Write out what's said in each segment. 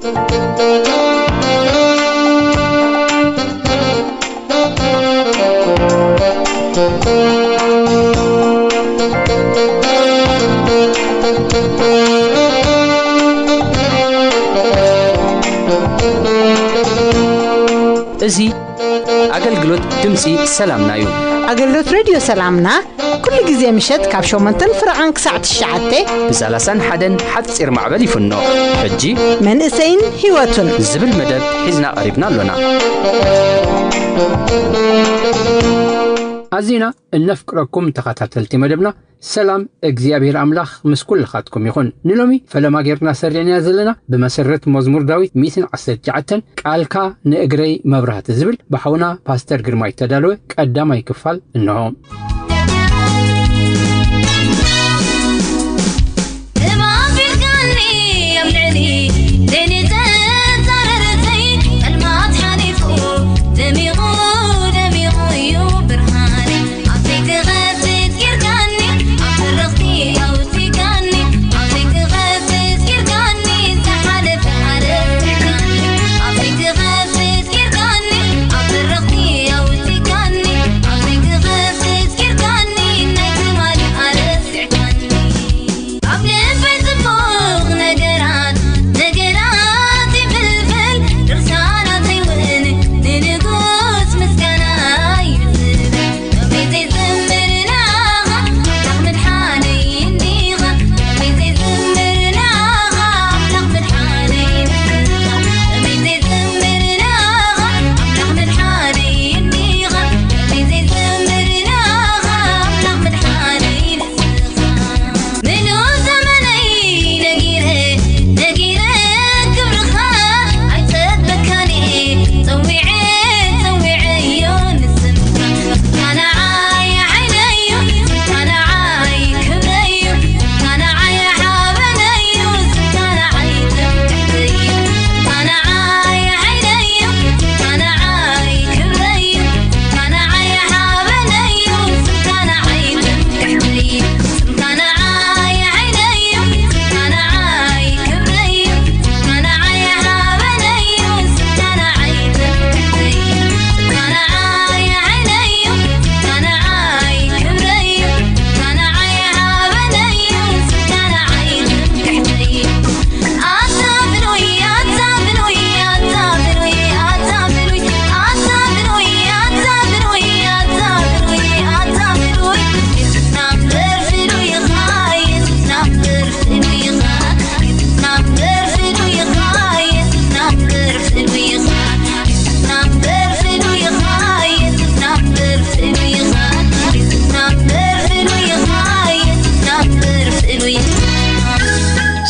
ازي አገልግሎት ድምጺ ሰላምና እዩ አገልግሎት ሬዲዮ ሰላምና كل جزء مشت كابشو منتن فرعانك ساعة الشعاتة بزالسان حدن حتصير معبل يفنو حجي من اسين هيواتن زبل مدد حزنا قريبنا لنا عزينا النفكركم تخاتلتي مدبنا سلام اغزيابير املاح مسكول خاتكم يخون نلومي فلما غيرنا سرينا زلنا بمسرت مزمور داويت 119 قالكا نእግረይ መብራህት ዝብል በሐውና ፓስተር ግርማይ ተዳለወ ቀዳማይ ክፋል እንሆ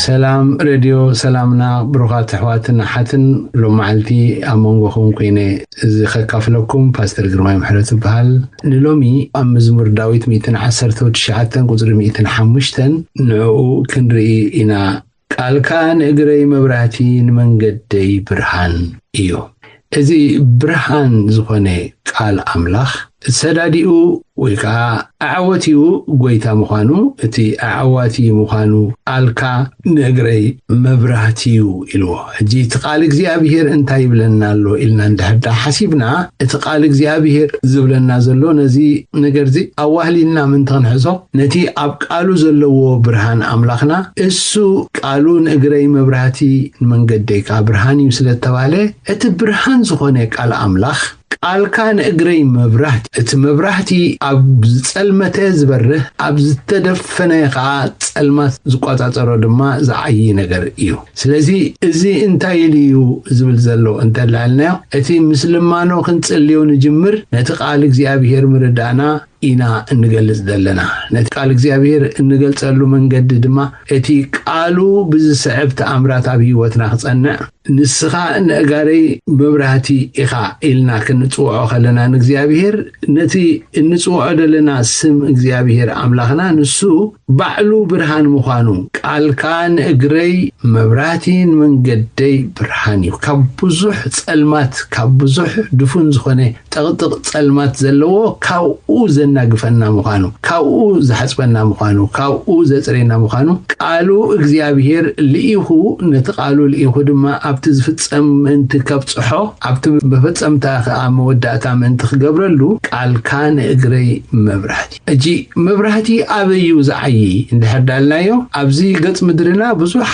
سلام راديو سلامنا بروخات حواتنا حتن لو معلتي امونغوكم كيني زخكافلكم باستر جرماي محرت بحال نلومي ام مزمور داويت 119 قصر 105 نعو كنري انا قال كان اغري مبراتي منغدي برهان ايو ازي برهان زخونه قال املاح سداديو ويكا اعواتيو غويتا مخانو اتي اعواتي مخانو الكا نغري مبراتيو الو جي تقال እግዚአብሔር እንታይ ብለናሎ ኢልና እንደህዳ ሐሲብና ተቃል እግዚአብሔር ዝብለና ዘሎ ነዚ ነገርዚ አዋህሊና ምን ተንሕሶ ነቲ አብ ቃሉ ዘለዎ ብርሃን አምላኽና እሱ ቃሉ ንእግረይ መብራህቲ መንገደይካ ብርሃን ይስለተባለ እቲ ብርሃን ዝኾነ ቃል አምላኽ ቃል ካን እግረይ መብራህት እቲ መብራህቲ አብ ጸልመተ ዝበርህ አብ ዝተደፈነኻ ጸልማት ዝቋጻጸሮ ድማ ዝዓይ ነገር እዩ ስለዚ እዚ እንታይ ልዩ ዝብል ዘሎ እንተላልናዮ እቲ ምስልማኖ ክንጽልዩ ንጅምር ነቲ ቃል እግዚአብሔር ምርዳና ኢና እንገልጽ ዘለና ነቲ ቃል እግዚአብሔር እንገልጸሉ መንገድ ድማ እቲ ቃሉ ብዝስዕብ ተአምራት አብ ህይወትና ክጸንዕ ንስኻ ንእጋረይ መብራህቲ ኢኻ ኢልና ክንጽውዖ ከለና ንእግዚአብሔር ነቲ እንጽውዖ ደለና ስም እግዚአብሔር አምላኽና ንሱ ባዕሉ ብርሃን ምዃኑ ቃልካ ንእግረይ መብራህቲን መንገደይ ብርሃን እዩ ካብ ብዙሕ ጸልማት ካብ ብዙሕ ድፉን ዝኾነ ጠቕጥቕ ጸልማት ዘለዎ ካብኡ ዘናግፈና ምዃኑ ካብኡ ዝሐጽበና ምዃኑ ካብኡ ዘጽሬና ምዃኑ ቃሉ እግዚአብሔር ልኢኹ ነቲ ቃሉ ልኢኹ ድማ አብ ኣብቲ ዝፍጸም ምእንቲ ከብጽሖ ኣብቲ በፈጸምታ መወዳእታ ምእንቲ ክገብረሉ ቃልካ ንእግረይ መብራህቲ እጂ መብራህቲ ኣበዩ ዝዓይ እንድሕዳልናዮ ኣብዚ ገጽ ምድርና ብዙሕ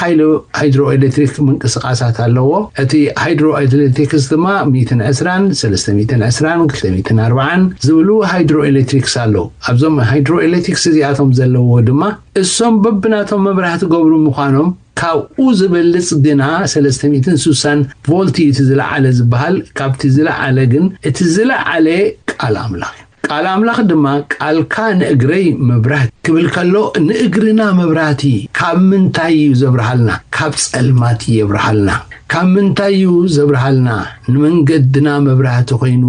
ሃይድሮ ኤሌክትሪክ ምንቅስቃሳት ኣለዎ እቲ ሃይድሮ ኤሌክትሪክስ ድማ 120 320 240 ዝብሉ ሃይድሮ ኤሌክትሪክስ ኣለዎ ኣብዞም ሃይድሮ ኤሌክትሪክስ እዚኣቶም ዘለዎ ድማ እሶም በብናቶም መብራህቲ ገብሩ ምዃኖም ካብኡ ዝበልጽ ግና 360 ቮልት እቲ ዝለዓለ ዝበሃል ካብቲ ዝለዓለ ግን እቲ ዝለዓለ ቃል ኣምላኽ ቃል ኣምላኽ ድማ ቃልካ ንእግረይ መብራህቲ ክብል ከሎ ንእግርና መብራህቲ ካብ ምንታይ ዘብርሃልና ካብ ጸልማት የብርሃልና ካብ ምንታይ ዘብርሃልና ንመንገድና መብራህቲ ኮይኑ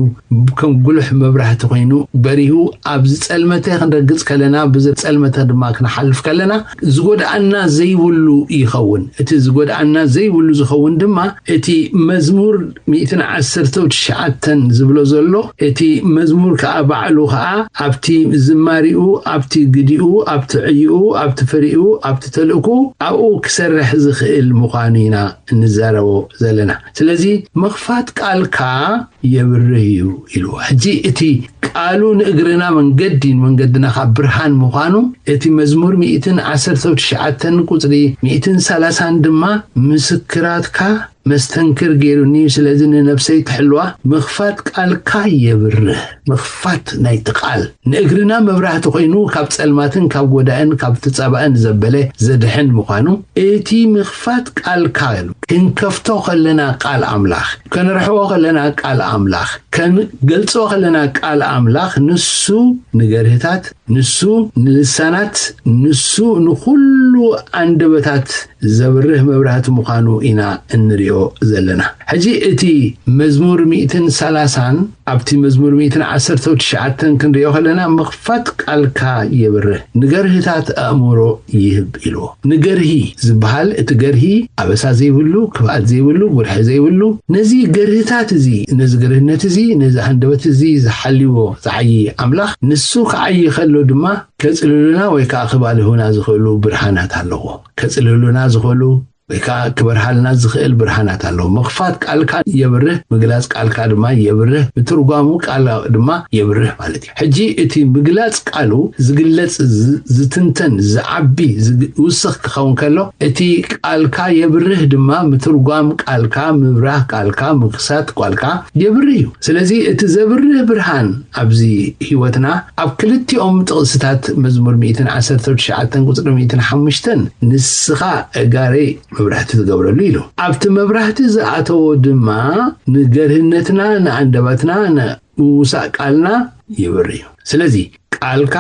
ከም ጉልህ መብራህቲ ኮይኑ በሪሁ ኣብ ጸልመተ ክንረግጽ ከለና ብጸልመተ ድማ ክንሓልፍ ከለና ዝጎዳኣና ዘይብሉ ይኸውን እቲ ዝጎዳኣና ዘይብሉ ዝኸውን ድማ እቲ መዝሙር 119 ዝብሎ ዘሎ እቲ መዝሙር ከዓ ባዕሉ ከዓ ኣብቲ ዝማሪኡ ኣብቲ ግዲኡ ኣብቲ ዕይኡ ኣብቲ ፍሪኡ ኣብቲ ተልእኩ ኣብኡ ክሰርሕ ዝኽእል ምዃኑና እንዛረቦ ዘለና ስለዚ መኽፋት ቃልካ የብርህ እዩ ኢሉ ሕጂ እቲ ቃሉ ንእግርና መንገድና ካብ ብርሃን ምዃኑ እቲ መዝሙር 119 ቁጽሪ 130 ድማ ምስክራትካ መስተንክር ገይሩኒ ስለዚ ንነፍሰይ ትሕልዋ መኽፋት ቃልካ የብርህ መኽፋት ናይ ተቃል ንእግርና መብራህቲ ኮይኑ ካብ ጸልማትን ካብ ጎዳእን ካብ ተጻባእን ዘበለ ዘድሕን ምዃኑ እቲ መኽፋት ቃልካ ክንከፍቶ ከለና ቃል ኣምላኽ ከንርሕቦ ከለና ቃል ኣምላኽ ከንገልጾ ከለና ቃል ኣምላኽ ንሱ ንገርህታት ንሱ ንልሳናት ንሱ ንኹሉ አንደበታት ዘብርህ መብራህቲ ምዃኑ ኢና እንሪኦ ዘለና ሕጂ እቲ መዝሙር 130 ኣብቲ መዝሙር 119 ክንሪኦ ከለና መኽፋት ቃልካ የብርህ ንገርህታት ኣእምሮ ይህብ ኢሉ ንገርሂ ዝበሃል እቲ ገርሂ ኣበሳ ዘይብሉ ክብኣት ዘይብሉ ጉርሒ ዘይብሉ ነዚ ገርህታት እዚ ነዚ ገርህነት እዚ ነዚ አንደበት እዚ ዝሓልዎ ዝዓይ ኣምላኽ ንሱ ከዓይ ከሎ ድማ ከጽልሉና ወይ ከዓ ክባልሁና ዝኽእሉ ብርሃናት ኣለዎ ከጽልሉና ዝኽእሉ ወይ ከዓ ክበርሃልና ዝኽእል ብርሃናት ኣለዎ መኽፋት ቃልካ የብርህ ምግላጽ ቃልካ ድማ የብርህ ብትርጓሙ ቃል ድማ የብርህ ማለት እዩ ሕጂ እቲ ምግላጽ ቃሉ ዝግለጽ ዝትንተን ዝዓቢ ውስኽ ክኸውን ከሎ እቲ ቃልካ የብርህ ድማ ምትርጓም ቃልካ ምብራህ ቃልካ ምክሳት ቃልካ የብርህ እዩ ስለዚ እቲ ዘብርህ ብርሃን ኣብዚ ህይወትና ኣብ ክልቲኦም ጥቕስታት መዝሙር 119 ቁጽሪ 105 ንስኻ ጋሬ መብራህቲ ዝገብረሉ ኢሉ ኣብቲ መብራህቲ ዝኣተዎ ድማ ንገርህነትና ንአንደበትና ንውሳእ ቃልና ይብርህ ስለዚ ቃልካ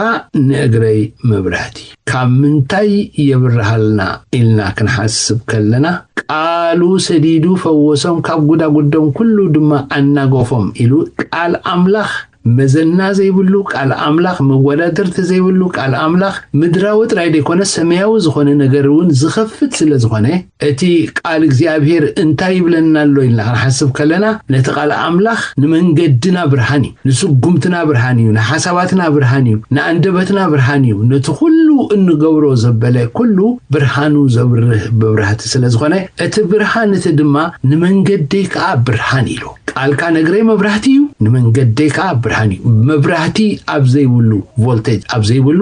ንእግረይ መብራህቲ ካብ ምንታይ የብርሃልና ኢልና ክንሓስብ ከለና ቃሉ ሰዲዱ ፈወሶም ካብ ጉዳጉዶም ኩሉ ድማ ኣናጎፎም ኢሉ ቃል ኣምላኽ መዘና ዘይብሉ ቃል ኣምላኽ መወዳደርቲ ዘይብሉ ቃል ኣምላኽ ምድራዊ ጥራይ ደይኮነ ሰማያዊ ዝኾነ ነገር እውን ዝኸፍት ስለ ዝኾነ እቲ ቃል እግዚአብሔር እንታይ ይብለና ኣሎ ኢልና ክንሓስብ ከለና ነቲ ቃል ኣምላኽ ንመንገድና ብርሃን እዩ ንስጉምትና ብርሃን እዩ ንሓሳባትና ብርሃን እዩ ንአንደበትና ብርሃን እዩ ነቲ ኩሉ እንገብሮ ዘበለ ኩሉ ብርሃኑ ዘብርህ ብብርሃቲ ስለ ዝኾነ እቲ ብርሃን እቲ ድማ ንመንገደይ ከዓ ብርሃን ኢሉ ቃልካ ነግረይ መብራህቲ እዩ ንመንገደይ ከዓ ብርሃን እዩ መብራህቲ ኣብ ዘይብሉ ቮልቴጅ ኣብ ዘይብሉ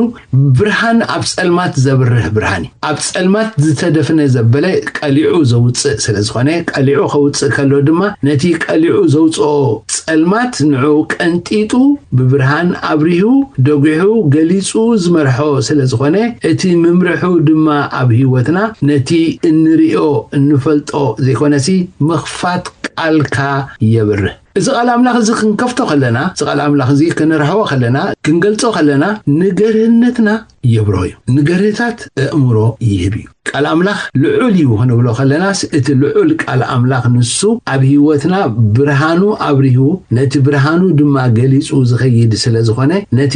ብርሃን ኣብ ጸልማት ዘብርህ ብርሃን እዩ ኣብ ጸልማት ዝተደፍነ ዘበለ ቀሊዑ ዘውፅእ ስለ ዝኾነ ቀሊዑ ከውፅእ ከሎ ድማ ነቲ ቀሊዑ ዘውፅኦ ጸልማት ንዑ ቀንጢጡ ብብርሃን ኣብሪሁ ደጉሑ ገሊጹ ዝመርሖ ስለ ዝኾነ እቲ ምምርሑ ድማ ኣብ ህይወትና ነቲ እንሪኦ እንፈልጦ ዘይኮነሲ መኽፋት ቃልካ የብርህ እዚ ቃል ኣምላኽ እዚ ክንከፍቶ ከለና እዚ ቃል ኣምላኽ እዚ ክንርሕቦ ከለና ክንገልጾ ከለና ንገርህነትና የብርህ እዩ ንገርህታት ኣእምሮ ይህብ እዩ ቃል ኣምላኽ ልዑል እዩ ክንብሎ ከለና እቲ ልዑል ቃል ኣምላኽ ንሱ ኣብ ህይወትና ብርሃኑ ኣብሪሁ ነቲ ብርሃኑ ድማ ገሊጹ ዝኸይድ ስለ ዝኾነ ነቲ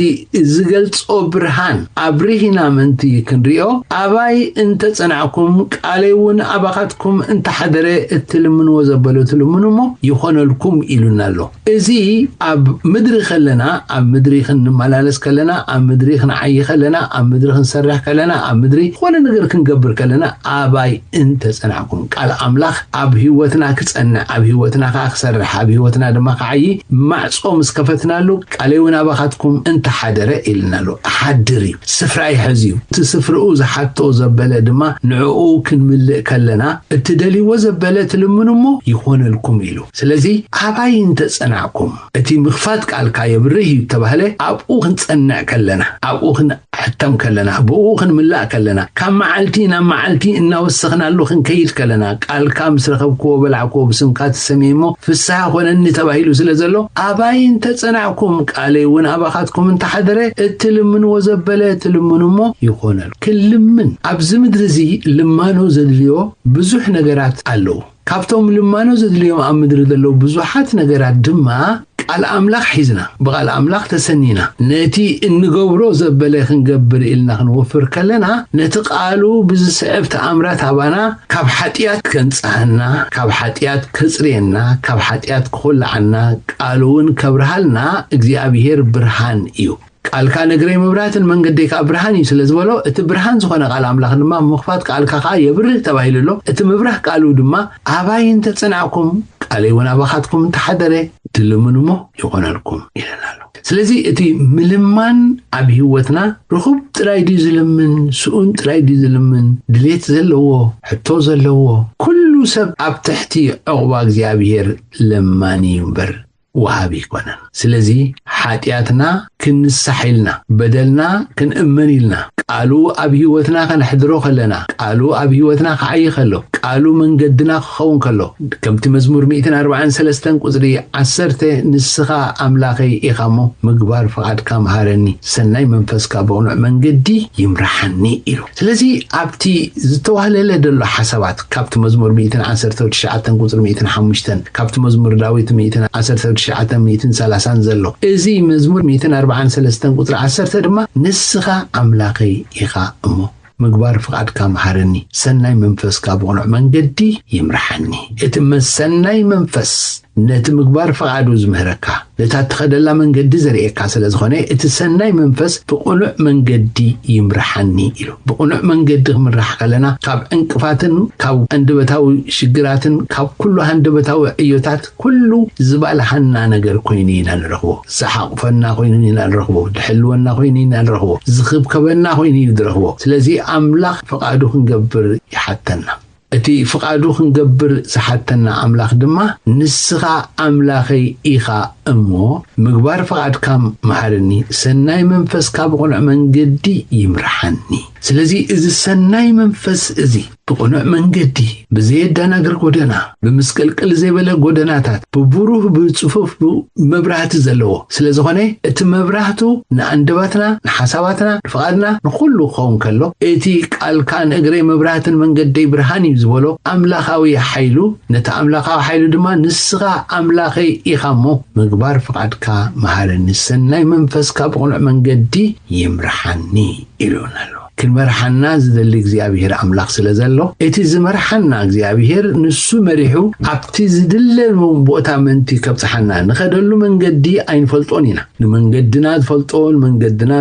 ዝገልጾ ብርሃን ኣብሪሂና ምንቲ ክንሪኦ ኣባይ እንተጸናዕኩም ቃለይ እውን ኣባኻትኩም እንተሓደረ እትልምንዎ ዘበሎ ትልምኑ እሞ ይኾነልኩም ኢሉ إلونا له إزي أب مدري خلنا أب مدري خن ملالس كلنا أب مدري خن عي خلنا أب مدري خن سرح كلنا أب مدري ولا نقدر كنقبر كلنا أباي أنت صنعكم قال أملاخ أب هوتنا كتصنع أب هوتنا كأخسرح أب هوتنا دما كعي مع صوم سكفتنا له علينا بخاتكم أنت حدرة إلنا له حدري سفرعي حزيو تسفرقو زحتو زبالة دما نعقو كنملء كلنا التدلي وزبالة تلمنمو يخون لكم إلو سلازي أباي انت تصنعكم اتي مخفات قال كاي بريه تبهله أبقوخن تصنع كلنا أبقوخن حتم كلنا أبقوخن ملاء كلنا كم معلتي إنا وسخنا اللوخن كيد كلنا قال كام سرخبكو بلعكو بسمكات السميمو في الساعة ونني تبهيلو سلازلو أباي انت تصنعكم قالي ون أباخاتكم انت حدره التلمن وزبالة تلمنمو يخون كل من أبز مدرزي لما نو زدليو بزوح نقرات قالو كابتوم لما نو زدليو أم مدرزلو بزوحات نقرات دما قال أملاخ حزنا بقال أملاخ تسنينا نتي إنقبرو زبالة خنقبر إلنا خنوفر كلنا نتقالو بزسعب تأمرات عبانا كاب حتيات كنصحنا كاب حتيات كسرينا كاب حتيات كل عنا قالون كبرهالنا اجزيابيهر برهان إيو قال كان غري مبرات المنقدي كابرهاني سلازولو ات برهان زخنا قال املاخ دما مخفات قال كاخا يبره تبايللو ات مبره قالو دما اباي انت تصنعكم قالي وانا باخاتكم تحدره تلمنمو يقونلكم يلنالو سلازي اتي ملمان ابي هوتنا رخب ترايدي زلمن سؤون ترايدي زلمن دليت زلو حتو زلو كل سب اب تحتي اغبا اغزيابير لماني ينبر وهابي كونن سلازي حاتياتنا كنسحيلنا بدلنا كنأمنيلنا قالوا أبي هوتنا كنحضرو خلنا قالوا أبي هوتنا كعي خلو قالوا من قدنا خون خلو كم تمزمور 243 قصري 10 نسخة أملاخي إخامو مقبار فقد كام هارني سناي منفس كابونع من قدي يمرحني إلو سلازي أبتي زتوهل لدلو حسابات كابت مزمور 219 قصر 205 كابت مزمور داويت 219 230 زلو إزي مزمور 243 قطر 10 دما نسخة أملاقي إخا أمو مقبار فقد كام حرني سناي منفس كابونع من قدي يمرحني اتم سناي منفس نت مقبار فقعدو زمهركا لتاتخدلا من قدي زريكا سلازخوني اتسناي منفس بقنع من قدي يمرحني إلو بقنع من قدي مرح قلنا كاب انقفاتن كاب اندبتاو شقراتن كاب كلو هندبتاو ايوتات كلو زبال حنا نقر كوينينا نرخبو سحاق فنا كوينينا نرخبو دحلونا كوينينا نرخبو زخب كبنا كوينينا نرخبو سلازي أملاخ فقعدو نقبر يحتنا اتي فقعدو نقبر سحتنا أملاخ دما نسخة أملاخي إيخا أمو مقبار فقعد كام محرني سناي منفس كابقنع من قدي يمرحني سلازي إذا سناي منفس إذي بقنع من قدي بزيد دانا قرق ودنا بمسكالكال زي بلا قدناتات ببروه بصفوف مبراهات زلوه سلازي خوني ات مبراهاتو نعندباتنا نحساباتنا فقادنا نخلو خون كالو اتي قال كان اقري مبراهات من قدي برهاني زبولو أملاخاوي حيلو نتا أملاخاوي حيلو دما نسغا أملاخي إخامو مقبار فقعد كا مهارن السناي منفس كابقنع من قدي يمرحني إلونالو كل مرحنا زدلي እግዚአብሔር አምላክ ስለዘሎ እቲ ዝመርሐና እግዚአብሔር ንሱ መሪሑ ኣብቲ ዝድለል ቦታ መንቲ ከብጽሐና ንኸደሉ መንገዲ ኣይንፈልጦን ኢና ንመንገድና ዝፈልጦን መንገድና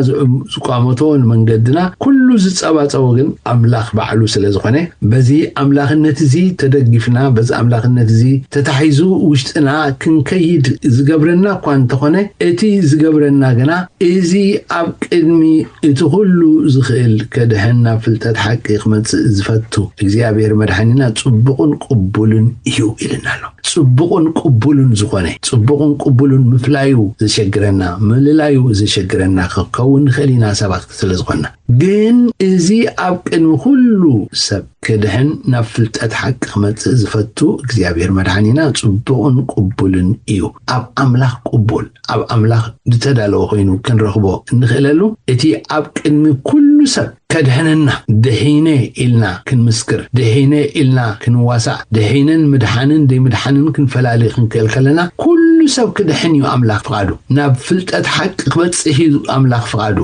ዝቋመቶን መንገድና ኩሉ ዝጸባጸው ግን አምላክ ባዕሉ ስለዝኾነ በዚ አምላክነት እዚ ተደግፍና በዚ አምላክነት እዚ ተታሒዙ ውሽጥና ክንከይድ ዝገብረና ኳን ተኾነ እቲ ዝገብረና ገና እዚ ኣብ ቅድሚ እቲ ሁሉ ዝኽእል كدهنا فلتت حقيق متس زفتو እግዚአብሔር መድኃኒና ጽቡቁን ቅቡልን እዩ ኢልናሎ ጽቡቁን ቅቡልን ዝኾነ ጽቡቁን ቅቡልን ምፍላዩ ዝሸግረና ምልላዩ ዝሸግረና ከውን ኸሊና ሰባት ስለዝኾነ ግን እዚ ኣብ ቅድሚ ሁሉ ሰብ كدهن نفلتت حقيق متس زفتو እግዚአብሔር መድኃኒና ጽቡቁን ቅቡልን እዩ ኣብ አምላኽ ቅቡል ኣብ አምላኽ ዝተዳለወ ኮይኑ ክንረኽቦ እንኽእለሉ እቲ ኣብ ቅድሚ ኩሉ ሰብ كدهننا دهينة إلنا كنمسكر دهينة إلنا كنواسع دهينن مدحنن دي مدحنن كنفلالي كنكلكلنا كل ሰብ ክድሕን እዩ ኣምላኽ ፍቓዱ ናብ ፍልጠት ሓቂ ክበጽሕ እዩ ኣምላኽ ፍቓዱ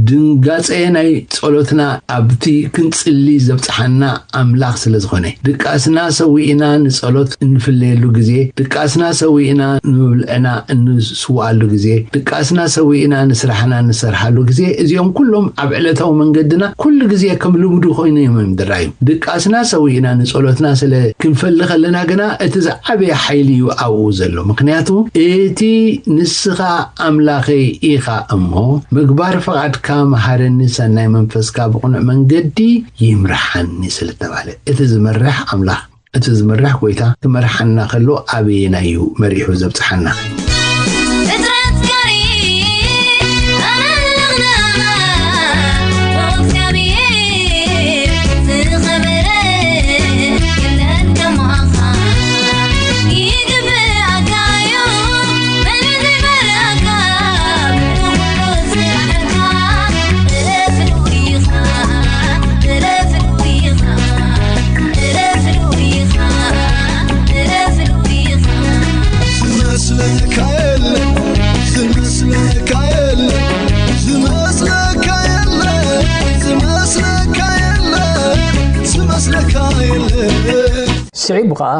ድንጋጼ ናይ ጸሎትና ኣብቲ ክንጽሊ ዘብጽሐና ኣምላኽ ስለ ዝኾነ ድቃስና ሰዊኢና ንጸሎት እንፍለየሉ ግዜ ድቃስና ሰዊኢና ንብልዕና እንስዋሉ ግዜ ድቃስና ሰዊኢና ንስራሕና ንሰርሓሉ ግዜ እዚኦም ኩሎም ኣብ ዕለታዊ መንገድና ኩሉ ግዜ ከም ልምዱ ኮይኑ ይምድራዩ ድቃስና ሰዊኢና ንጸሎትና ስለ ክንፈልኽ ኣለና ግና እቲ ዝዓበየ ሓይሊ እዩ ኣብኡ ዘሎ ምክንያቱ እቲ ንስኻ ኣምላኸይ ኢኻ እሞ ምግባር ፈቃድካ መሃረኒ ሰናይ መንፈስካ ብቁኑዕ መንገዲ ይምርሐኒ ስለተባለ እቲ ዝመርሕ ኣምላኽ እቲ ዝመርሕ ጎይታ ክመርሐና ከሎ ኣበየና እዩ መሪሑ ዘብጽሐና سعيب قا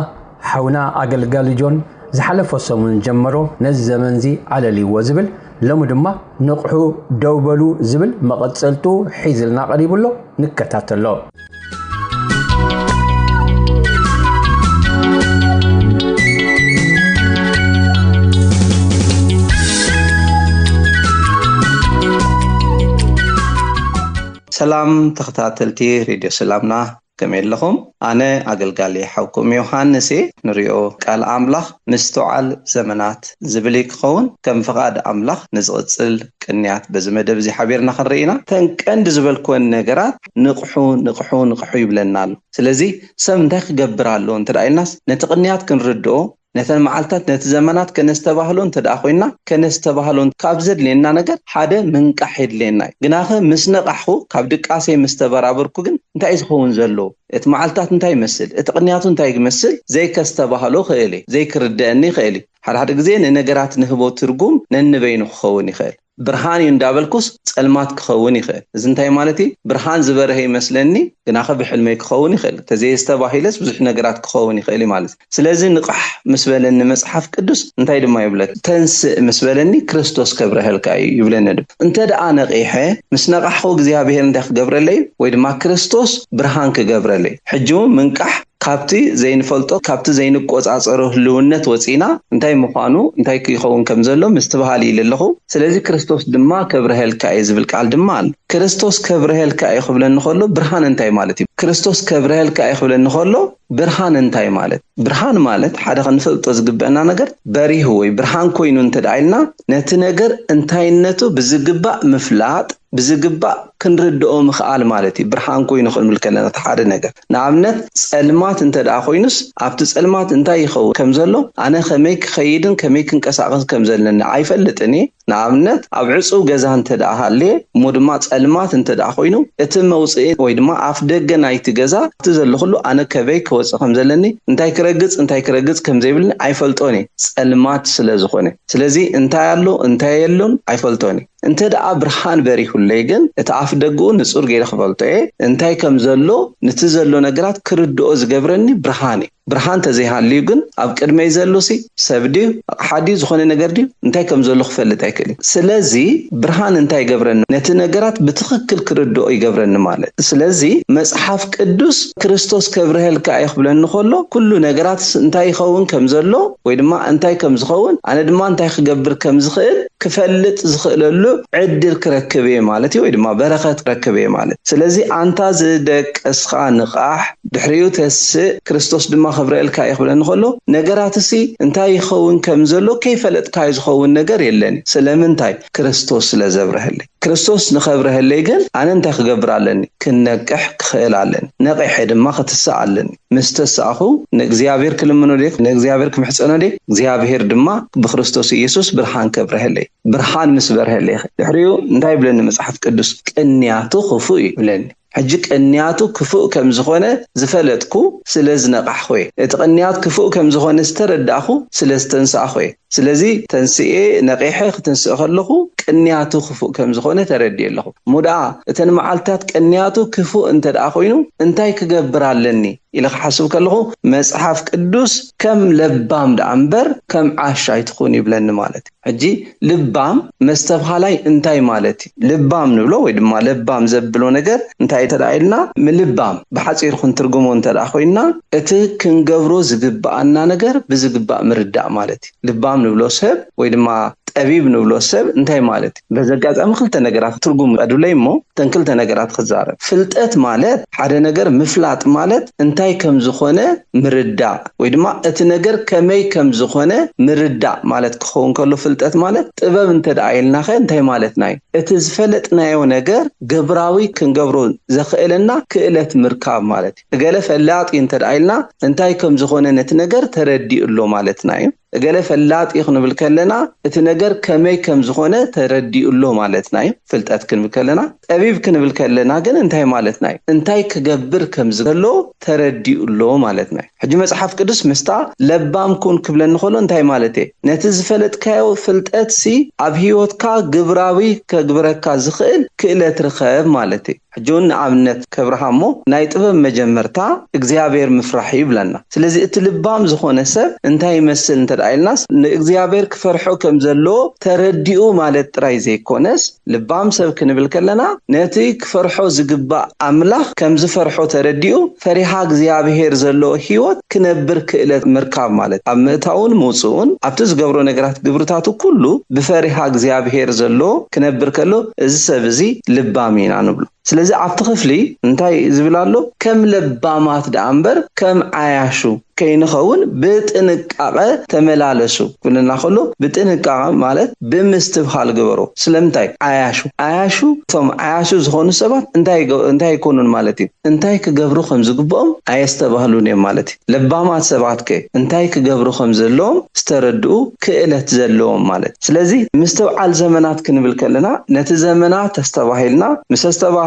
حونا أقل جون زحلف وسمون جمرو نزمن زي على لي وزبل لمو دما نقحو دوبلو زبل مقتصلتو حيزلنا قريب له نكتاتلو سلام تختاتلتي راديو سلامنا كمل لكم أنا أقلقالي حوكم يوحنسي نريو قال أملاخ مستوعل زمنات زبليك خون كم فقاد أملاخ نزغتسل كنيات بزمدب زي حبيرنا خرينا تنكند زبلكون نقرات نقحو يبلنال سلازي سمدخ قبرالو انت رأي الناس نتقنيات كنردو نتن معلتات نتزمنات كنستباهلون تداخوينا كنستباهلون كابزد لنا نجر حدا منقحد لنا جناخه مسنقحو كابدك قاسي مستبرابركو جن انتاي زخون زلو ات معلتات انتاي يمثل اتقنياتو انتاي يمثل زي كستباهلو خيلي زي كرداني خيلي حد غزين نجرات نهبو ترجم ننبينو خوني خيل برهان يندابلكوس صلمات كخوني خيل زنتاي مالتي برهان زبره يمثلني جناخه بحلمي كخوني خيل تزي استباهيلس بزح نجرات كخوني خيلي مالتي سلازي نقح مسبلن مصحف قدس انتاي دما يبلك تنس مسبلني كريستوس كبرهلكاي يبلن دب انت دا نقيحه مسنقحو እግዚአብሔር እንደخ ገብረለይ ወይ ድማ ክርስቶስ ብርሃን ከገብረለይ ሕጂው ምንቃሕ ካብቲ ዘይንፈልጦ ካብቲ ዘይንቆጻጸሮ ህልውነት ወፂና እንታይ ምዃኑ እንታይ ክኸውን ከም ዘሎ ምስተባሃሊ ይለለኹ ስለዚ ክርስቶስ ድማ ከብረሄልካ ዝብል ቃል ድማ አለ ክርስቶስ ከብረሄልካ ይኽብለን ከሎ ብርሃን እንታይ ማለት እዩ ክርስቶስ ከብረሄልካ ይኽብለን ከሎ ብርሃን እንታይ ማለት ብርሃን ማለት ሓደ ከንፈልጦ ዝግበአና ነገር በሪሁ ወይ ብርሃን ኮይኑ እንተዳይልና ነቲ ነገር እንታይነቱ ብዝግባእ ምፍላጥ ብዝግባእ ክንርድኦ ምኽኣል ማለት እዩ ብርሃን ኮይኑ ክንብል ከለና ሓደ ነገር ንኣብነት ጸልማት እንተዳ ኮይኑስ ኣብቲ ጸልማት እንታይ ይኸውን ከም ዘሎ ኣነ ከመይ ክኸይድን ከመይ ክንቀሳቀስ ከም ዘለኒ ኣይፈልጥኒ ንኣብነት ኣብ ዕጹው ገዛ እንተዳ ሃለ ሞድማ ጸልማት እንተዳ ኮይኑ እቲ መውጽኢ ወይ ድማ ኣፍ ደገ ናይቲ ገዛ እቲ ዘሎ ሁሉ ኣነ ከበይ ክወጽእ ከም ዘለኒ እንታይ ክረግጽ ከም ዘይብልኒ ኣይፈልጦኒ ጸልማት ስለ ዝኾነ ስለዚ እንታይ ኣሎ እንታይ የሎን ኣይፈልጦኒ እንተ ደኣ ብርሃን በሪሁለይ ግን እቲ ኣፍ ደጉ ንጹር ገይረ ክፈልጦ እንታይ ከም ዘሎ ነቲ ዘሎ ነገራት ክርድኦ ዝገብረኒ ብርሃን ብርሃን ተዘይሃልዩ ግን ኣብ ቅድመይ ዘሎሲ ሰብዲ ሓዲ ዝኾነ ነገር ዲ እንታይ ከም ዘሎ ክፈልጥ ኣይክእል ስለዚ ብርሃን እንታይ ይገብረኒ ነቲ ነገራት ብትክክል ክርድኦ ይገብረኒ ማለት ስለዚ መጽሓፍ ቅዱስ ክርስቶስ ከብረሄልካ ይኽብለኒ ከሎ ኩሉ ነገራት እንታይ ይኸውን ከም ዘሎ ወይ ድማ እንታይ ከም ዝኸውን ኣነ ድማ እንታይ ክገብር ከም ዝኽእል ክፈልጥ ዝኽእለሉ ዕድል ክረክብ ማለት ወይ ድማ በረኸት ክረክብ ማለት ስለዚ ኣንታ ዝደቀስኻ ንቃሕ ድሕሪኡ ተስእ ክርስቶስ ድማ ከብረልካ ይኽብለኒ ከሎ ነገራትሲ እንታይ ይኸውን ከም ዘሎ ከይፈለጥካ ዝኸውን ነገር የለኒ ስለምንታይ ክርስቶስ ስለዘብረህልይ ክርስቶስ ንኸብረህልይ ግን ኣነ እንታይ ክገብር ኣለኒ ክነቅሕ ክኽእል ኣለኒ ነቂሕ ድማ ክትሳእ ኣለኒ ምስተሳኹ ንእግዚአብሔር ክልምኖ ደ ንእግዚአብሔር ክምሕፀኖ ደ እግዚአብሔር ድማ ብክርስቶስ ኢየሱስ ብርሃን ከብረህልይ ብርሃን ምስ በርህልይ ድሕሪኡ እንታይ ብለኒ መጽሐፍ ቅዱስ ቅንያቱ ክፉ ይብለኒ ሕጂ ቅንያቱ ክፉእ ከም ዝኾነ ዝፈለጥኩ ስለ ዝነቃሕኹ እቲ ቅንያት ክፉእ ከም ዝኾነ ዝተረዳእኹ ስለ ዝተንሳእኹ ስለዚ ተንስኤ ነቂሐ ክትንስእ ከለኹ ቅንያቱ ክፉእ ከም ዝኾነ ተረዲእ ኣለኹ ሙዳ እተን መዓልታት ቅንያቱ ክፉእ እንተደኣ ኮይኑ እንታይ ክገብር ኣለኒ ኢለ ክሓስብ ከለኹ መጽሓፍ ቅዱስ ከም ለባም ደኣ እምበር ከም ዓሻ ይትኹን ይብለኒ ማለት ሕጂ ልባም መስተብሃላይ እንታይ ማለት ልባም ንብሎ ወይ ድማ ለባም ዘብሎ ነገር እንታይ ተዳኢልና ምልባም ብሓፂር ክንትርጉሞ እንተደኣ ኮይና እቲ ክንገብሮ ዝግባአና ነገር ብዝግባእ ምርዳእ ማለት ልባም ንብሎ ሰብ ወይ ድማ ጠቢብ ንብሎ ሰብ እንታይ ማለት በዘጋጣሚ ክልተ ነገራት ትርጉም ቀዱለይ እሞ ተንክልተ ነገራት ክዛረብ ፍልጠት ማለት ሓደ ነገር ምፍላጥ ማለት እንታይ ከም ዝኾነ ምርዳእ ወይ ድማ እቲ ነገር ከመይ ከም ዝኾነ ምርዳእ ማለት ክኸውን ከሎ ፍልጠት ማለት ጥበብ እንተዳኢልና እንታይ ማለት ናይ እቲ ዝፈለጥናዮ ነገር ግብራዊ ክንገብሮ ዘኽእለና ክእለት ምርካብ ማለት ገለ ፈላጥ እንተዳኢልና እንታይ ከም ዝኾነ ነቲ ነገር ተረዲእሎ ማለት ናይ ገለ ፈላጥ ይኽንብል ከለና እቲ ነገር ከመይ ከም ዝኾነ ተረዲእሎ ማለት ናይ ፍልጠት ክንብል ከለና ጠቢብ ክንብል ከለና ግን እንታይ ማለት ናይ እንታይ ክገብር ከም ዘሎ ተረዲእሎ ማለት ናይ ሕጂ መጽሓፍ ቅዱስ ምስታ ለባም ኩን ክብለኒ ከሎ እንታይ ማለት ነቲ ዝፈለጥካዮ ፍልጠት ሲ ኣብ ህይወትካ ግብራዊ ከግብረካ ዝኽእል ክእለት ርከብ ማለት ሕጂውን ንኣብነት ከብርሃሞ ናይ ጥበብ መጀመርታ እግዚአብሔር ምፍራሕ ይብለና ስለዚ እቲ ልባም ዝኾነ ሰብ እንታይ ይመስል እንተዳኢልናስ ንእግዚአብሔር ክፈርሖ ከም ዘሎ ተረዲኡ ማለት ጥራይ ዘይኮነስ ልባም ሰብ ክንብል ከለና ነቲ ክፈርሖ ዝግባእ ኣምላኽ ከም ዝፈርሖ ተረዲኡ ፈሪሃ እግዚአብሔር ዘሎ ህይወት ክነብር ክእለት ምርካብ ማለት ኣብ ምእታውን መውፅኡን ኣብቲ ዝገብሮ ነገራት ግብርታቱ ኩሉ ብፈሪሃ እግዚአብሔር ዘሎ ክነብር ከሎ እዚ ሰብ እዚ ልባም ኢና ንብሎ ስለዚ ኣብቲ ክፍሊ እንታይ ዝብላሎ ከም ለባማት ደኣ እምበር ከም ዓያሹ ከይንኸውን ብጥንቃቐ ተመላለሱ ብለና ከሎ ብጥንቃቐ ማለት ብምስትብሃል ግበሮ ስለምንታይ ዓያሹ ቶም ዓያሹ ዝኾኑ ሰባት እንታይ ይኮኑን ማለት እዩ እንታይ ክገብሩ ከም ዝግብኦም ኣየስተባህሉን እዮም ማለት እዩ ለባማት ሰባት እንታይ ክገብሩ ከም ዘለዎም ዝተረድኡ ክእለት ዘለዎም ማለት ስለዚ ምስተውዓል ዘመናት ክንብል ከለና ነቲ ዘመናት ተስተባሂልና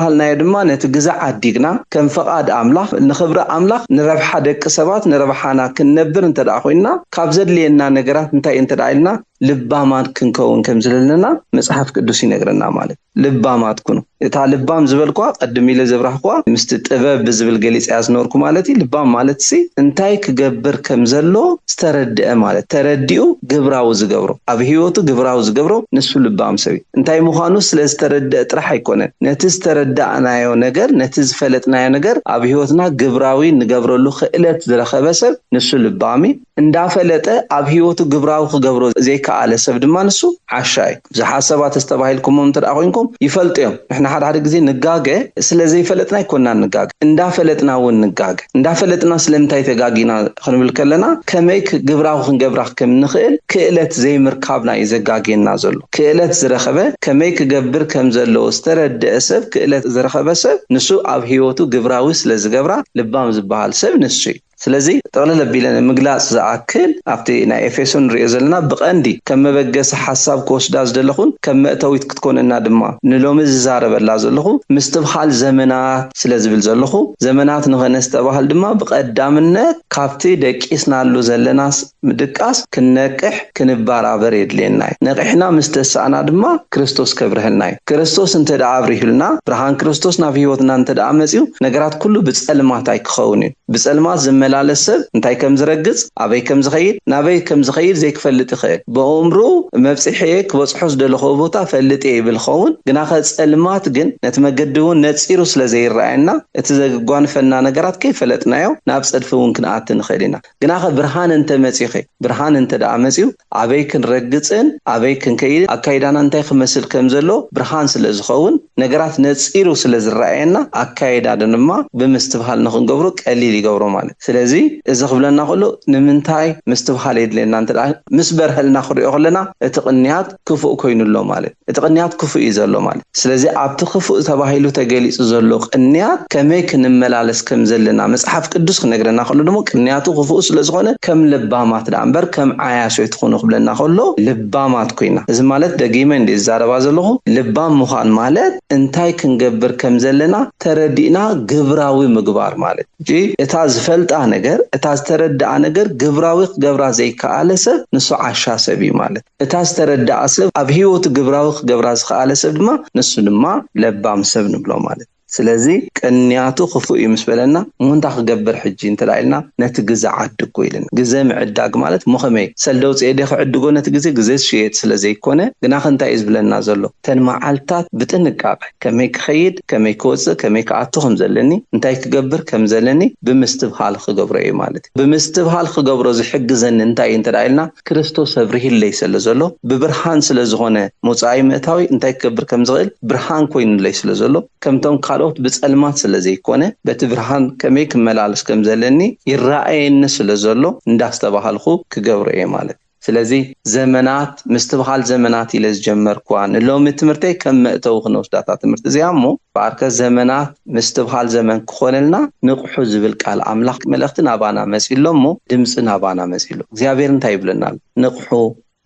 ምስተባህልናዮ ድማ ነቲ ግዛዕ ዓዲግና ከም ፈቃድ ኣምላኽ ንኽብሪ ኣምላኽ ንረብሓ ደቂ ሰባት ንረብሓና ክንነብር እንተደኣ ኮይና ካብ ዘድልየና ነገራት እንታይ እንተዳኢልና ልባማት ክንከውን ከም ዘለና መጽሓፍ ቅዱስ ይነግረና ማለት ልባማት ኩኑ እታ ልባም ዝበልኳ ቀድም ኢለ ዘብራህኳ ምስቲ ጥበብ ብዝብል ገሊጽ ያዝነርኩ ማለት ልባም ማለት ሲ እንታይ ክገብር ከም ዘሎ ዝተረድአ ማለት ተረዲኡ ግብራዊ ዝገብሮ ኣብ ህይወቱ ግብራዊ ዝገብሮ ንሱ ልባም ሰብ እንታይ ምዃኑ ስለ ዝተረድአ ጥራሕ ኣይኮነን ነቲ ዝተረዳእናዮ ነገር ነቲ ዝፈለጥናዮ ነገር ኣብ ህይወትና ግብራዊ ንገብረሉ ክእለት ዝረኸበ ሰብ ንሱ ልባሚ እንዳፈለጠ ኣብ ህይወቱ ግብራዊ ክገብሮ ዘይከኣለ ሰብ ድማ ንሱ ዓሻይ ዝሓሰባት ተስተባሂልኩም እንተደኣ ኮይንኩም ይፈልጥዮም ንሕና ሓደ ግዜ ንጋገ ስለ ዘይፈለጥና ይኮንና ንጋገ እንዳፈለጥና እውን ንጋገ እንዳፈለጥና ስለምንታይ ተጋጊና ክንብል ከለና ከመይ ግብራዊ ክንገብራ ከም ንኽእል ክእለት ዘይምርካብና ይዘጋጊና ዘሎ ክእለት ዝረኸበ ከመይ ክገብር ከም ዘለዎ ዝተረድአ ሰብ ክእለት ዝረኸበ ሰብ ንሱ ኣብ ህይወቱ ግብራዊ ስለ ዝገብራ ልባም ዝበሃል ሰብ ንሱ ስለዚ ጠቕለል ኣቢለን ምግላጽ ዝኣክል ኣብቲ ናይ ኤፌሶን ሪኦ ዘለና ብቐንዲ ከም መበገሲ ሓሳብ ክወስዳ ዝደለኹን ከም መእተዊት ክትኮንና ድማ ንሎሚ ዝዛረበላ ዘለኹ ምስትብሃል ዘመናት ስለ ዝብል ዘለኹ ዘመናት ንኸነስተባሃል ድማ ብቐዳምነት ካብቲ ደቂስናሉ ዘለናስ ምድቃስ ክንነቅሕ ክንባራበር የድልየና ነቂሕና ምስተሳእና ድማ ክርስቶስ ከብርህልና ክርስቶስ እንተደኣ ኣብሪሁልና ብርሃን ክርስቶስ ናብ ህይወትና እንተደኣ መጺኡ ነገራት ኩሉ ብጸልማት ኣይክኸውን ብጸልማት መላለሰብ እንታይ ከም ዝረግጽ ኣበይ ከም ዝኸይድ ናበይ ከም ዝኸይድ ዘይክፈልጥ ይኽእል በእምሩ መብጽሕየ ክበጽሖ ዝደለኹ ቦታ ፈልጥ ይብልኸውን ግና ኸጸልማት ግን ነቲ መገዲ እውን ነጺሩ ስለ ዘይረኣየና እቲ ዘጓንፈና ነገራት ከይፈለጥናዮ ናብ ጽድፊ እውን ክንኣት ንኽእል ኢና ግና ብርሃን እንተመጺኺ ብርሃን እንተደኣ መጺኡ ኣበይ ክንረግጽን ኣበይ ክንከይድ ኣካይዳና እንታይ ክመስል ከም ዘሎ ብርሃን ስለ ዝኸውን ነገራት ነጺሩ ስለ ዝረኣየና ኣካይዳ ድማ ብምስትብሃል ንኽንገብሮ ቀሊል ይገብሮ ማለት ስለዚህ እዚ ክብለና ከሎ ንምንታይ ምስትብሃል የድለና እንተ ምስ በርህልና ክሪኦ ከለና እቲ ቅንያት ክፉእ ኮይኑሎ ማለት እቲ ቅንያት ክፉእ እዩ ዘሎ ማለት ስለዚህ ኣብቲ ክፉእ ተባሂሉ ተገሊጹ ዘሎ ቅንያት ከመይ ክንመላለስ ከም ዘለና መጽሓፍ ቅዱስ ክነግረና ከሎ ደሞ ቅንያቱ ክፉእ ስለዝኾነ ከም ልባማት ዳ እምበር ከም ዓያሶይ ትኾኑ ክብለና ከሎ ልባማት ኮይና እዚ ማለት ደጊመ እንደ ዛረባ ዘለኹ ልባም ምዃን ማለት እንታይ ክንገብር ከም ዘለና ተረዲእና ግብራዊ ምግባር ማለት እንጂ እታ ዝፈልጣ ነገር እታ ዝተረዳኣ ነገር ግብራዊ ክገብራ ዘይከኣለ ሰብ ንሱ ዓሻ ሰብ እዩ ማለት እታ ዝተረዳኣ ሰብ ኣብ ህይወቱ ግብራዊ ክገብራ ዝከኣለ ሰብ ድማ ንሱ ድማ ለባም ሰብ ንብሎ ማለት ስለዚ ቅንያቱ ክፉእ እዩ ምስ በለና ሙንታ ክገብር ሕጂ እንተላይልና ነቲ ግዜ ዓድጎ ኢልና ግዜ ምዕዳግ ማለት ሞኸመይ ሰልደው ጽየደ ክዕድጎ ነቲ ግዜ ሽየጥ ስለዘይኮነ ግና ክንታይ ዝብለና ዘሎ ተን መዓልታት ብጥንቃቄ ከመይ ክኸይድ ከመይ ክወጽእ ከመይ ክኣቱ ከም ዘለኒ እንታይ ክገብር ከም ዘለኒ ብምስትብሃል ክገብሮ እዩ ማለት ብምስትብሃል ክገብሮ ዝሕግዘኒ እንታይ እንተላይልና ክርስቶስ ኣብርሂለይ ስለዘሎ ብብርሃን ስለዝኾነ ሙጻኢ ምእታዊ እንታይ ክገብር ከም ዝኽእል ብርሃን ኮይኑለይ ስለዘሎ ከምቶም ካልኦት ብጸልማት ስለዘይኮነ በቲ ብርሃን ከመይ ክመላለስ ከም ዘለኒ ይራኣየኒ ስለዘሎ እንዳስተባሃልኩ ክገብሮ እዩ ማለት ስለዚ ዘመናት ምስትብሃል ዘመናት ኢለ ዝጀመርኳ ንሎሚ ትምህርተይ ከም መእተው ክንወስዳታ ትምህርቲ እዚኣሞ ባርከ ዘመናት ምስትብሃል ዘመን ክኾነልና ንቑሑ ዝብል ቃል ኣምላኽ መልእኽቲ ናባና መጺሎሞ ድምፂ ናባና መጺሎ እግዚአብሔር እንታይ ይብለና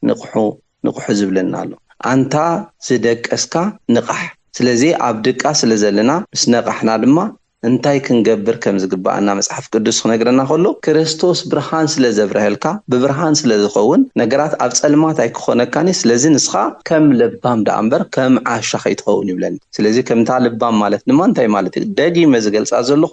ንቑሑ ዝብለና ኣሎ አንታ ዝደቀስካ ንቃሕ ስለዚ ኣብ ድቃ ስለዘለና ምስ ነቃሕና ድማ እንታይ ክንገብር ከም ዝግባአና መጽሐፍ ቅዱስ ክነግረና ከሎ ክርስቶስ ብርሃን ስለዘብረህልካ ብብርሃን ስለዝኸውን ነገራት ኣብ ጸልማት ኣይክኾነካኒ ስለዚ ንስኻ ከም ልባም ዳ እምበር ከም ዓሻ ከይትኸውን ይብለኒ ስለዚ ከምታ ልባም ማለት ድማ እንታይ ማለት ደጊመ ዝገልጻ ዘለኹ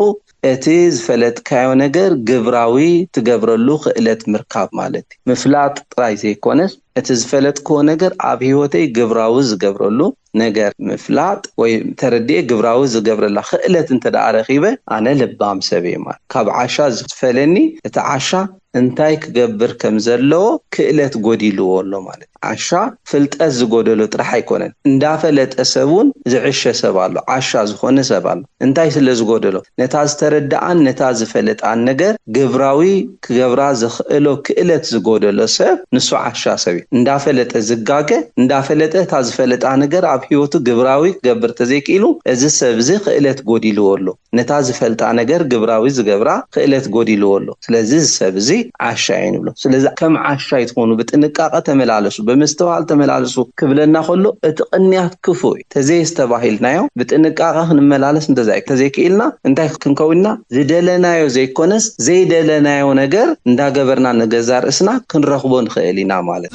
እቲ ዝፈለጥካዮ ነገር ግብራዊ ትገብረሉ ክእለት ምርካብ ማለት ምፍላጥ ጥራይ ዘይኮነስ እቲ ዝፈለጥክዎ ነገር ኣብ ህይወተይ ግብራዊ ዝገብረሉ ነገር ምፍላጥ ወይ ተረዲእ ግብራዊ ዝገብረላ ክእለት እንተዳረኺበ ኣነ ልባም ሰብ እየ ማለት ካብ ዓሻ ዝፈለኒ እቲ ዓሻ እንታይ ክገብር ከም ዘለዎ ክእለት ጎዲልዎ ኣሎ ማለት ዓሻ ፍልጠት ዝጎደሎ ጥራሕ ኣይኮነን እንዳፈለጠ ሰቡን ዝዕሸ ሰብ ኣሎ ዓሻ ዝኾነ ሰብ ኣሎ እንታይ ስለ ዝጎደሎ ነታ ዝተረዳኣን ነታ ዝፈለጣን ነገር ግብራዊ ክገብራ ዝኽእሎ ክእለት ዝጎደሎ ሰብ ንሱ ዓሻ ሰብ እንዳፈለጠ ዝጋገ እንዳፈለጠ ታ ዝፈለጣ ነገር ኣብ ህይወቱ ግብራዊ ክገብር ተዘይክኢሉ እዚ ሰብ እዚ ክእለት ጎዲልዎ ኣሎ ነታ ዝፈልጣ ነገር ግብራዊ ዝገብራ ክእለት ጎዲልዎ ኣሎ ስለዚ ሰብ እዚ ዓሻ ይንብሎ ስለዚ ከም ዓሻ ይትኾኑ ብጥንቃቐ ተመላለሱ ብምስትዋል ተመላለሱ ክብለና ከሎ እቲ ቅንያት ክፉእ ተዘይስተባሂልናዮ ብጥንቃቐ ክንመላለስ ተዘይክኢልና እንታይ ክንከውና ዝደለናዮ ዘይኮነስ ዘይደለናዮ ነገር እንዳገበርና ነገዛ ርእስና ክንረኽቦ ንኽእል ኢና ማለት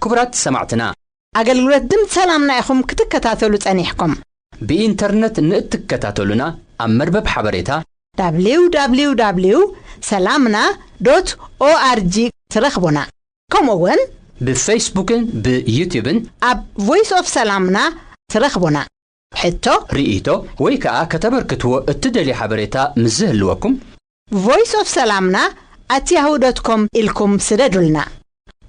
ክቡራት ሰማዕትና አገልግሎት ድምፅ ሰላምና ኢኹም ክትከታተሉ ጸኒሕኩም ብኢንተርኔት ንእትከታተሉና ኣብ መርበብ ሓበሬታ www.salamna.org ትረኽቡና ከምኡውን ብፌስቡክን ብዩቲዩብን ኣብ ቮይስ ኦፍ ሰላምና ትረኽቡና ሕቶ ርኢቶ ወይ ከዓ ከተበርክትዎ እትደልዩ ሓበሬታ ምዝህልወኩም ቮይስ ኦፍ ሰላምና @yahoo.com ኢልኩም ስደዱልና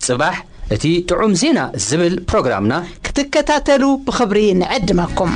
ጽባሕ እቲ ጥዑም ዜና ዝብል ፕሮግራምና ክትከታተሉ ብኽብሪ ንዕድመኩም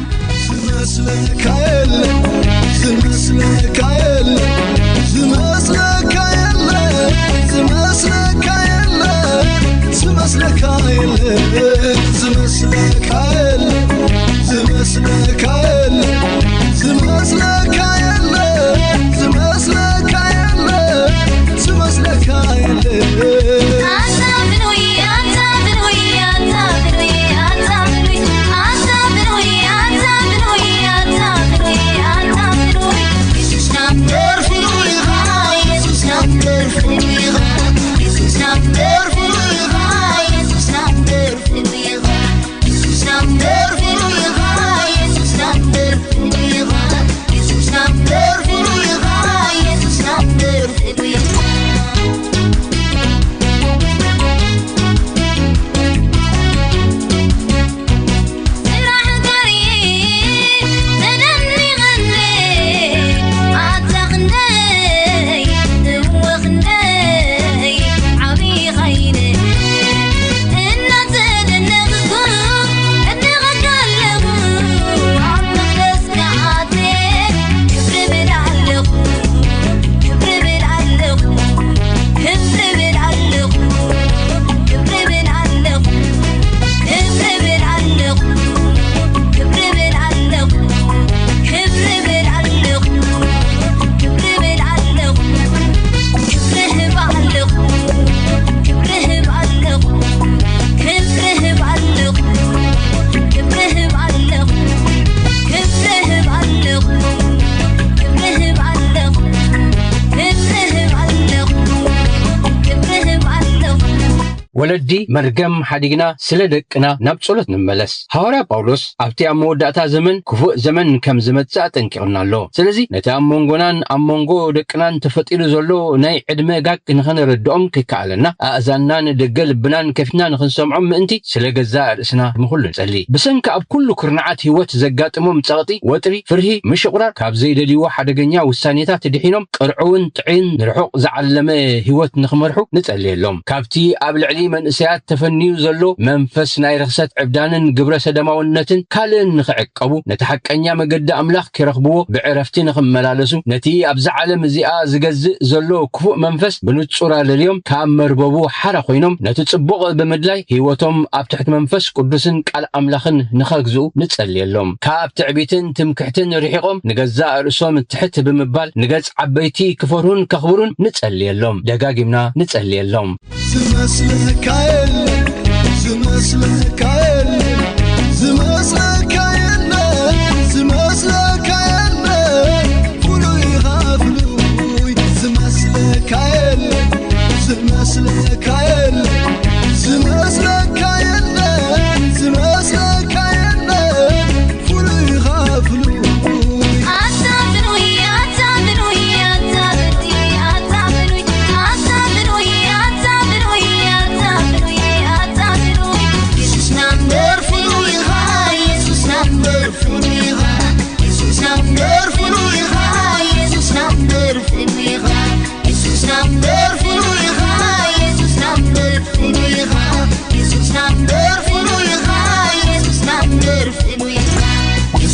It's not there for you, it's not there for you. ወለዲ መርገም ሓዲግና ስለ ደቅና ናብ ጸሎት ንመለስ ሐዋርያ ጳውሎስ ኣብቲ ኣብ መወዳእታ ዘመን ክፉእ ዘመን ከም ዝመጽእ ጠንቂቕና ኣሎ ስለዚ ነቲ ኣብ መንጎናን ኣብ መንጎ ደቅናን ተፈጢሩ ዘሎ ናይ ዕድመ ጋግ ንኽንረድኦም ከይከኣለና ኣእዛናን ደገ ልብናን ከፊትና ንኽንሰምዖም ምእንቲ ስለ ገዛ ርእስና ምኹሉ ንጸሊ ብሰንኪ ኣብ ኩሉ ኩርናዓት ህይወት ዘጋጥሞም ጸቕጢ ወጥሪ ፍርሂ ምሽቁራር ካብ ዘይደልይዎ ሓደገኛ ውሳኔታት ድሒኖም ቅርዑውን ጥዒን ንርሑቕ ዝዓለመ ህይወት ንኽመርሑ ንጸልየሎም ካብቲ ኣብ ልዕሊ መንእሰያት ተፈንዩ ዘሎ መንፈስ ናይ ርክሰት ዕብዳንን ግብረ ሰደማውነትን ካልእን ንኽዕቀቡ ነቲ ሓቀኛ መገዲ ኣምላኽ ክረኽብዎ ብዕረፍቲ ንኽመላለሱ ነቲ ኣብዛ ዓለም እዚኣ ዝገዝእ ዘሎ ክፉእ መንፈስ ብንጹር ኣለልዮም ካብ መርበቡ ሓራ ኮይኖም ነቲ ጽቡቕ ብምድላይ ህይወቶም ኣብ ትሕቲ መንፈስ ቅዱስን ቃል ኣምላኽን ንኸግዝኡ ንጸልየሎም ካብ ትዕቢትን ትምክሕትን ርሒቖም ንገዛእ ርእሶም ትሕት ብምባል ንገጽ ዓበይቲ ክፈርሁን ከኽብሩን ንጸልየሎም ደጋጊምና ንጸልየሎም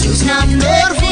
Jesus, not